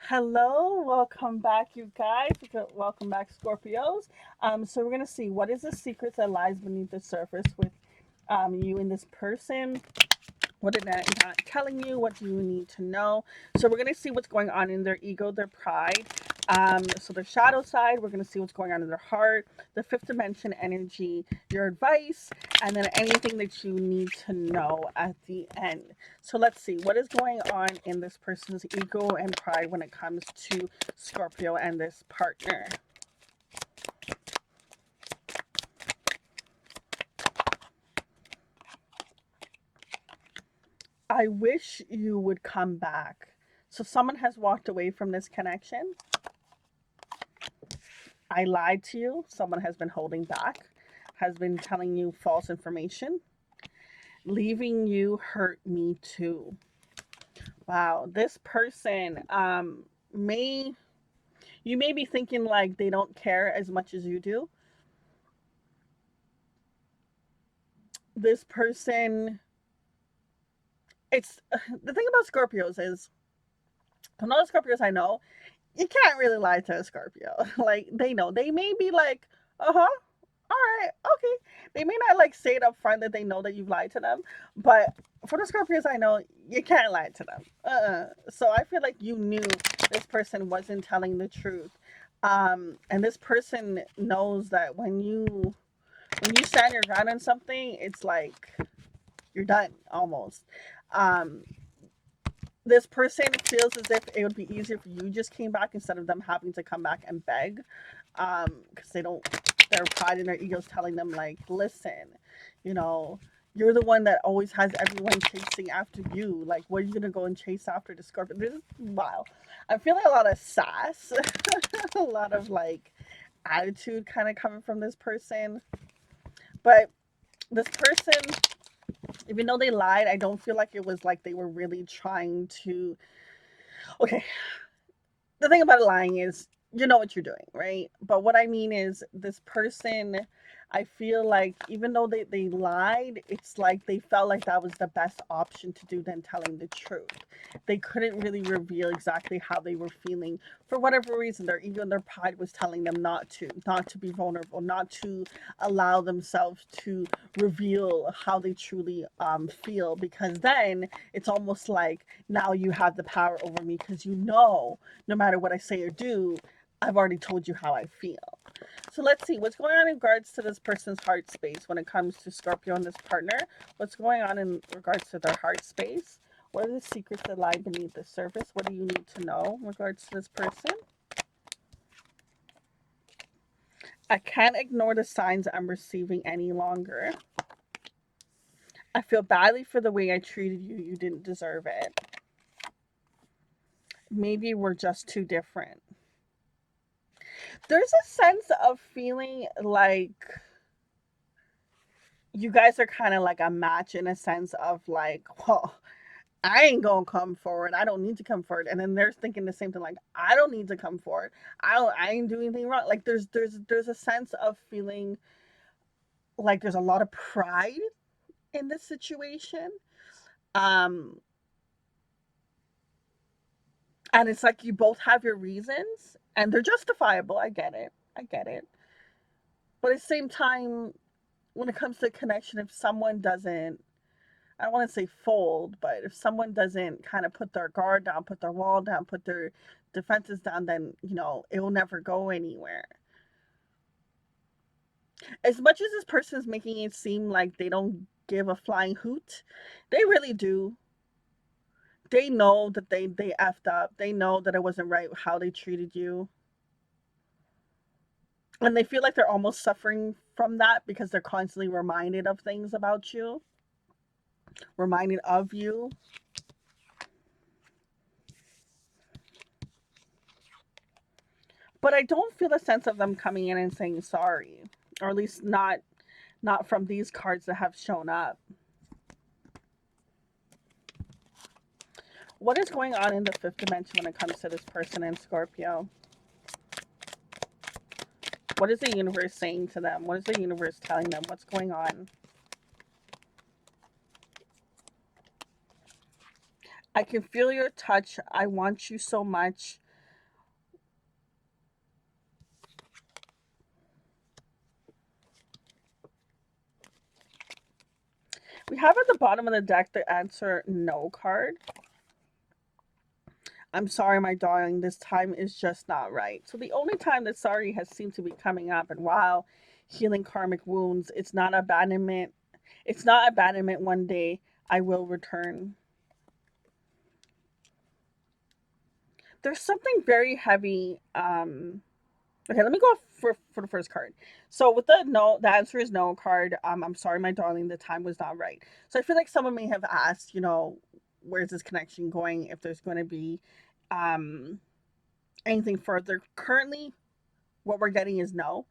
Hello, welcome back, you guys. Welcome back, Scorpios. So we're gonna see what is the secret that lies beneath the surface with you and this person. What are they not telling you? What do you need to know? So we're gonna see what's going on in their ego, their pride. So their shadow side, we're gonna see what's going on in their heart, the fifth dimension energy, your advice, and then anything that you need to know at the end. So let's see what is going on in this person's ego and pride when it comes to Scorpio and this partner. I wish you would come back. So someone has walked away from this connection. I lied to you. Someone has been holding back, has been telling you false information. Leaving you hurt me too. Wow, this person may you may be thinking like they don't care as much as you do. This person, it's the thing about Scorpios is, a lot of Scorpios I know, you can't really lie to a Scorpio. Like they know. They may be like, uh-huh, all right, okay. They may not like say it up front that they know that you've lied to them, but for the Scorpios I know, you can't lie to them. So I feel like you knew this person wasn't telling the truth. And this person knows that when you stand your ground on something, it's like you're done almost. Um, this person feels as if it would be easier if you just came back instead of them having to come back and beg, because they don't, their pride and their egos telling them like, listen, you know, you're the one that always has everyone chasing after you. Like, what are you gonna go and chase after the Scorpio? This is wow. I'm feeling a lot of sass, a lot of like attitude kind of coming from this person. But this person, even though they lied, I don't feel like it was like they were really trying to. Okay, the thing about lying is you know what you're doing, right? But what I mean is this person, I feel like even though they lied, it's like they felt like that was the best option to do than telling the truth. They couldn't really reveal exactly how they were feeling for whatever reason. Their ego and their pride was telling them not to be vulnerable, not to allow themselves to reveal how they truly feel, because then it's almost like now you have the power over me because you know no matter what I say or do, I've already told you how I feel. So let's see what's going on in regards to this person's heart space when it comes to Scorpio and this partner. What's going on in regards to their heart space? What are the secrets that lie beneath the surface? What do you need to know in regards to this person? I can't ignore the signs I'm receiving any longer. I feel badly for the way I treated you. You didn't deserve it. Maybe we're just too different. There's a sense of feeling like you guys are kind of like a match in a sense of like, well, I ain't gonna come forward. I don't need to come forward. And then they're thinking the same thing, like, I don't need to come forward. I ain't doing anything wrong. Like there's a sense of feeling like there's a lot of pride in this situation. Um and it's like you both have your reasons and they're justifiable. I get it. I get it. But at the same time, when it comes to connection, if someone doesn't, I don't want to say fold, but if someone doesn't kind of put their guard down, put their wall down, put their defenses down, then, it will never go anywhere. As much as this person is making it seem like they don't give a flying hoot, they really do. They know that they effed up. They know that it wasn't right how they treated you. And they feel like they're almost suffering from that because they're constantly reminded of things about you, reminded of you. But I don't feel a sense of them coming in and saying sorry, or at least not from these cards that have shown up. What is going on in the fifth dimension when it comes to this person in Scorpio? What is the universe saying to them? What is the universe telling them? What's going on? I can feel your touch. I want you so much. We have at the bottom of the deck the answer no card. I'm sorry, my darling, this time is just not right. So the only time that sorry has seemed to be coming up, and while healing karmic wounds, it's not abandonment. It's not abandonment. One day I will return. There's something very heavy. Okay, let me go for the first card. So with the no, the answer is no card. I'm sorry, my darling, the time was not right. So I feel like someone may have asked, where's this connection going? If there's going to be um anything further. Currently, what we're getting is no.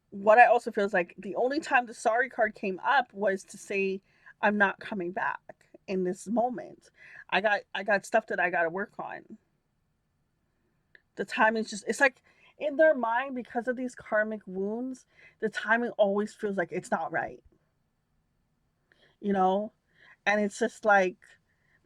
What I also feel is like the only time the sorry card came up was to say I'm not coming back in this moment. I got stuff that I got to work on. The timing is just, it's like in their mind, because of these karmic wounds, the timing always feels like it's not right, you know? And it's just like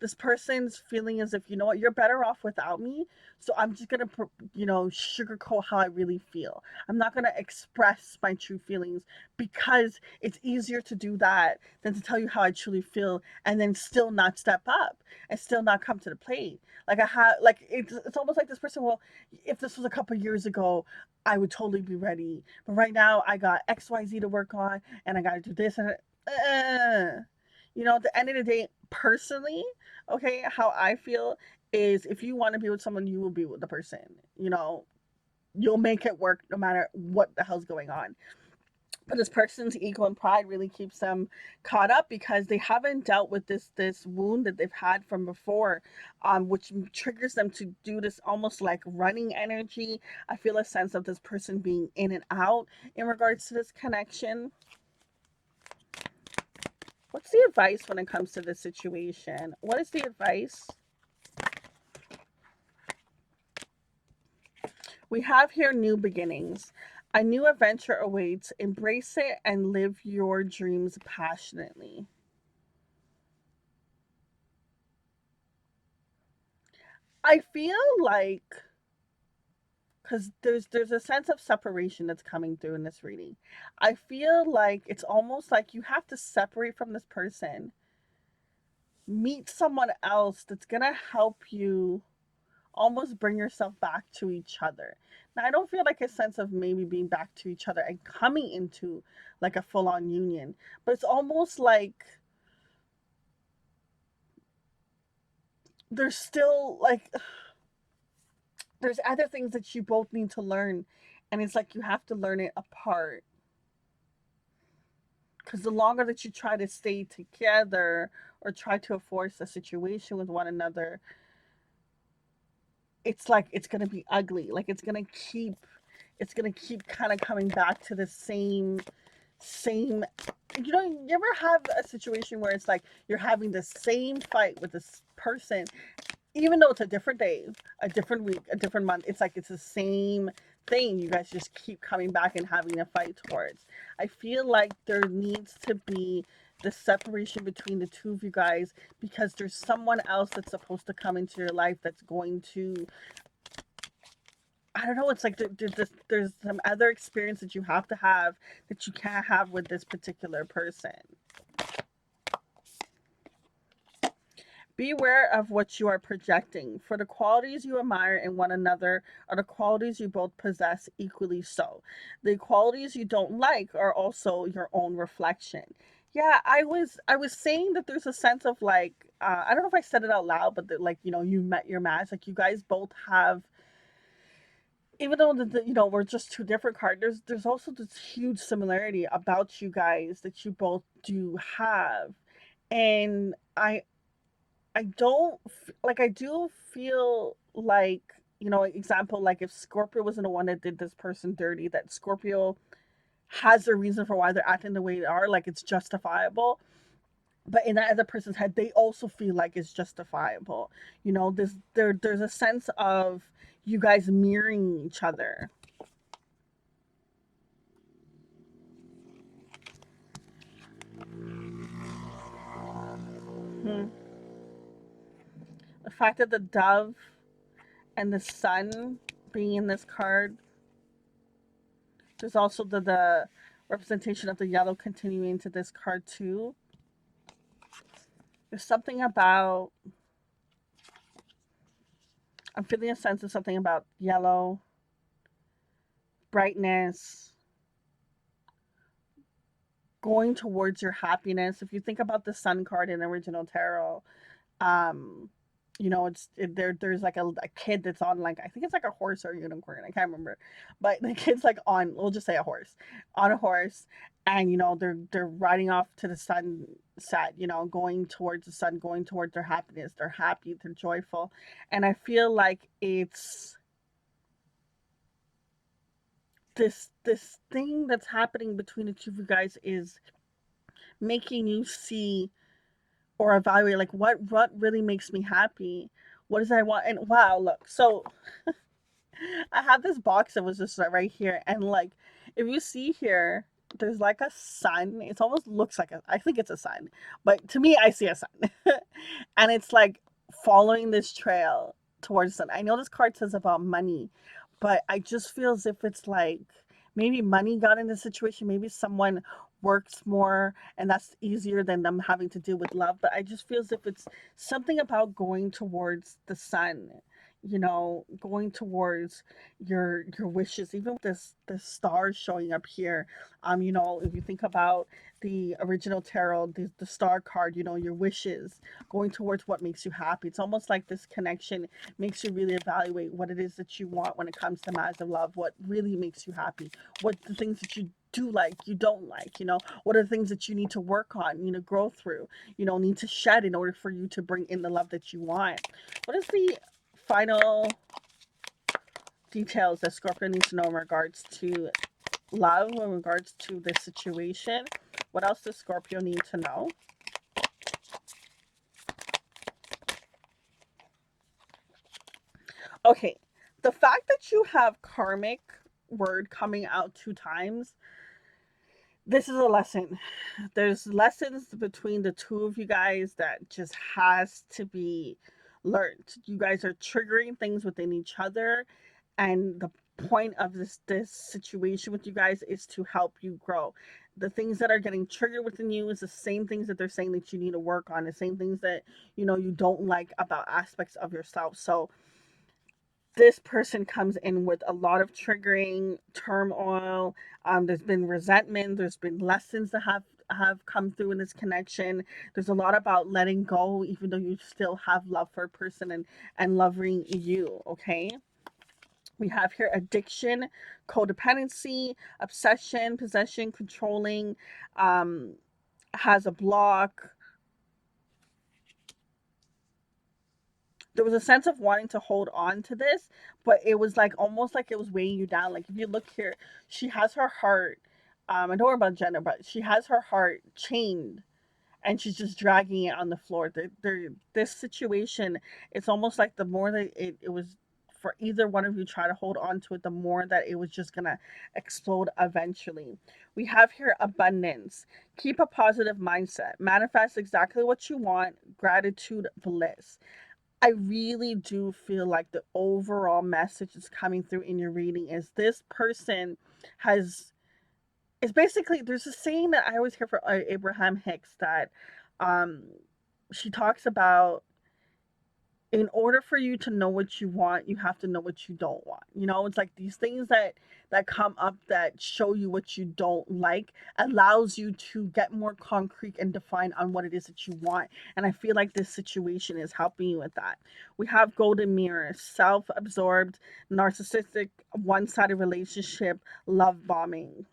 this person's feeling as if, you know what, you're better off without me. So I'm just gonna, sugarcoat how I really feel. I'm not gonna express my true feelings because it's easier to do that than to tell you how I truly feel and then still not step up and still not come to the plate. Like I have, like it's almost like this person. Well, if this was a couple years ago, I would totally be ready. But right now, I got X, Y, Z to work on, and I got to do this and. At the end of the day, personally, okay, how I feel is if you want to be with someone, you will be with the person. You know, you'll make it work no matter what the hell's going on. But this person's ego and pride really keeps them caught up because they haven't dealt with this wound that they've had from before, which triggers them to do this almost like running energy. I feel a sense of this person being in and out in regards to this connection. What's the advice when it comes to this situation? What is the advice? We have here new beginnings. A new adventure awaits. Embrace it and live your dreams passionately. I feel like because there's a sense of separation that's coming through in this reading. I feel like it's almost like you have to separate from this person, meet someone else that's gonna help you almost bring yourself back to each other. Now, I don't feel like a sense of maybe being back to each other and coming into like a full on union, but it's almost like there's still like, there's other things that you both need to learn. And it's like you have to learn it apart. Because the longer that you try to stay together or try to force a situation with one another, it's like it's gonna be ugly. Like it's gonna keep kind of coming back to the same. You ever have a situation where it's like you're having the same fight with this person, even though it's a different day, a different week, a different month. It's like it's the same thing. You guys just keep coming back and having a fight towards. I feel like there needs to be the separation between the two of you guys because there's someone else that's supposed to come into your life that's going to, I don't know. It's like there's some other experience that you have to have that you can't have with this particular person. Beware of what you are projecting, for the qualities you admire in one another are the qualities you both possess equally so. The qualities you don't like are also your own reflection. Yeah, I was saying that there's a sense of like I don't know if I said it out loud, but that like you met your match. Like you guys both have, even though we're just two different cards, there's also this huge similarity about you guys that you both do have, and I don't like I do feel like example, like if Scorpio wasn't the one that did this person dirty, that Scorpio has a reason for why they're acting the way they are, like it's justifiable. But in that other person's head, they also feel like it's justifiable. There's a sense of you guys mirroring each other. Hmm. The fact that the dove and the sun being in this card, there's also the representation of the yellow continuing to this card too. There's something about, I'm feeling a sense of something about yellow, brightness, going towards your happiness. If you think about the sun card in original tarot, um there's like a kid that's on, like, I think it's like a horse or a unicorn, I can't remember, but the kid's like on, we'll just say a horse, on a horse, and they're riding off to the sunset, going towards the sun, going towards their happiness. They're happy, they're joyful, and I feel like it's this thing that's happening between the two of you guys is making you see or evaluate, like, what really makes me happy, what does I want. And wow, look, so I have this box that was just right here, and like, if you see here, there's like a sun. It almost looks like I think it's a sun, but to me, I see a sun, and it's like following this trail towards the sun. I know this card says about money, but I just feel as if it's like maybe money got in the situation. Maybe someone works more, and that's easier than them having to deal with love. But I just feel as if it's something about going towards the sun, going towards your wishes. Even with this stars showing up here, if you think about the original tarot, the star card, your wishes, going towards what makes you happy. It's almost like this connection makes you really evaluate what it is that you want when it comes to matters of love, what really makes you happy, what the things that you do like, you don't like, what are the things that you need to work on, grow through, need to shed in order for you to bring in the love that you want. What is the final details that Scorpio needs to know in regards to love, in regards to this situation? What else does Scorpio need to know? Okay, the fact that you have karmic word coming out 2 times, this is a lesson. There's lessons between the two of you guys that just has to be learned. You guys are triggering things within each other, and the point of this situation with you guys is to help you grow. The things that are getting triggered within you is the same things that they're saying that you need to work on, the same things that you don't like about aspects of yourself. So this person comes in with a lot of triggering turmoil. There's been resentment. There's been lessons that have come through in this connection. There's a lot about letting go, even though you still have love for a person and loving you. Okay. We have here addiction, codependency, obsession, possession, controlling, has a block. There was a sense of wanting to hold on to this, but it was like almost like it was weighing you down. Like if you look here, she has her heart. I don't worry about gender, but she has her heart chained, and she's just dragging it on the floor. This situation, it's almost like the more that it was for either one of you try to hold on to it, the more that it was just gonna explode eventually. We have here abundance. Keep a positive mindset. Manifest exactly what you want. Gratitude, bliss. I really do feel like the overall message is coming through in your reading is this person has, it's basically, there's a saying that I always hear for Abraham Hicks that um she talks about, in order for you to know what you want, you have to know what you don't want. It's like these things that come up that show you what you don't like allows you to get more concrete and define on what it is that you want. And I feel like this situation is helping you with that. We have golden mirror, self-absorbed, narcissistic, one-sided relationship, love bombing.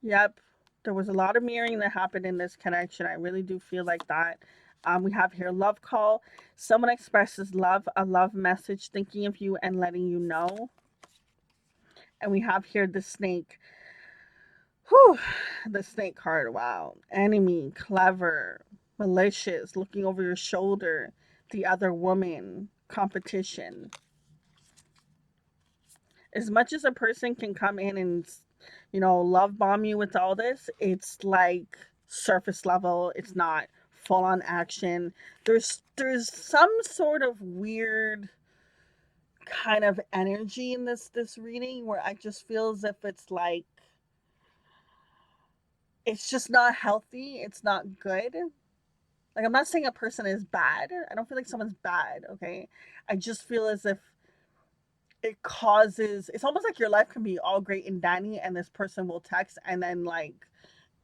Yep. There was a lot of mirroring that happened in this connection. I really do feel like that. We have here love call. Someone expresses love, a love message, thinking of you and letting you know. And we have here the snake. Whew, the snake card. Wow. Enemy, clever, malicious, looking over your shoulder, the other woman, competition. As much as a person can come in and love bomb you with all this, it's like surface level. It's not full on action. There's some sort of weird kind of energy in this reading where I just feel as if it's like it's just not healthy, it's not good. Like, I'm not saying a person is bad. I don't feel like someone's bad, okay? I just feel as if it causes, it's almost like your life can be all great and dandy, and this person will text, and then, like,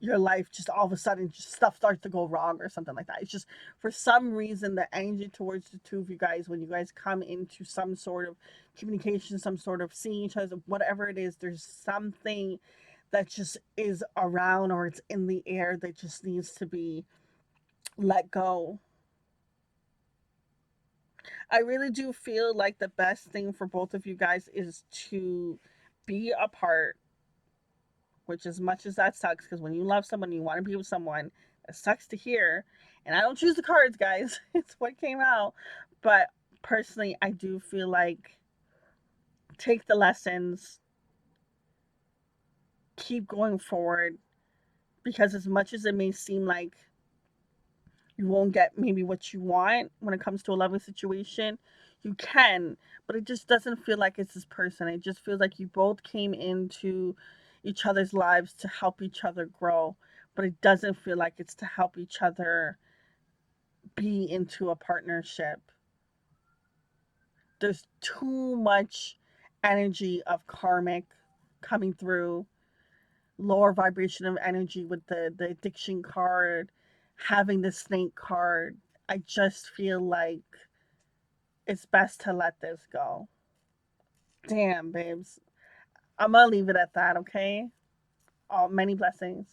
your life just all of a sudden just stuff starts to go wrong or something like that. It's just for some reason the energy towards the two of you guys, when you guys come into some sort of communication, some sort of seeing each other, whatever it is, there's something that just is around, or it's in the air, that just needs to be let go. I really do feel like the best thing for both of you guys is to be apart, which, as much as that sucks, because when you love someone, you want to be with someone, it sucks to hear. And I don't choose the cards, guys. It's what came out. But personally, I do feel like take the lessons, keep going forward, because as much as it may seem like you won't get maybe what you want when it comes to a loving situation, you can, but it just doesn't feel like it's this person. It just feels like you both came into each other's lives to help each other grow, but it doesn't feel like it's to help each other be into a partnership. There's too much energy of karmic coming through, lower vibration of energy with the addiction card, having the snake card. I just feel like it's best to let this go. Damn, babes. I'm gonna leave it at that, okay? All many blessings.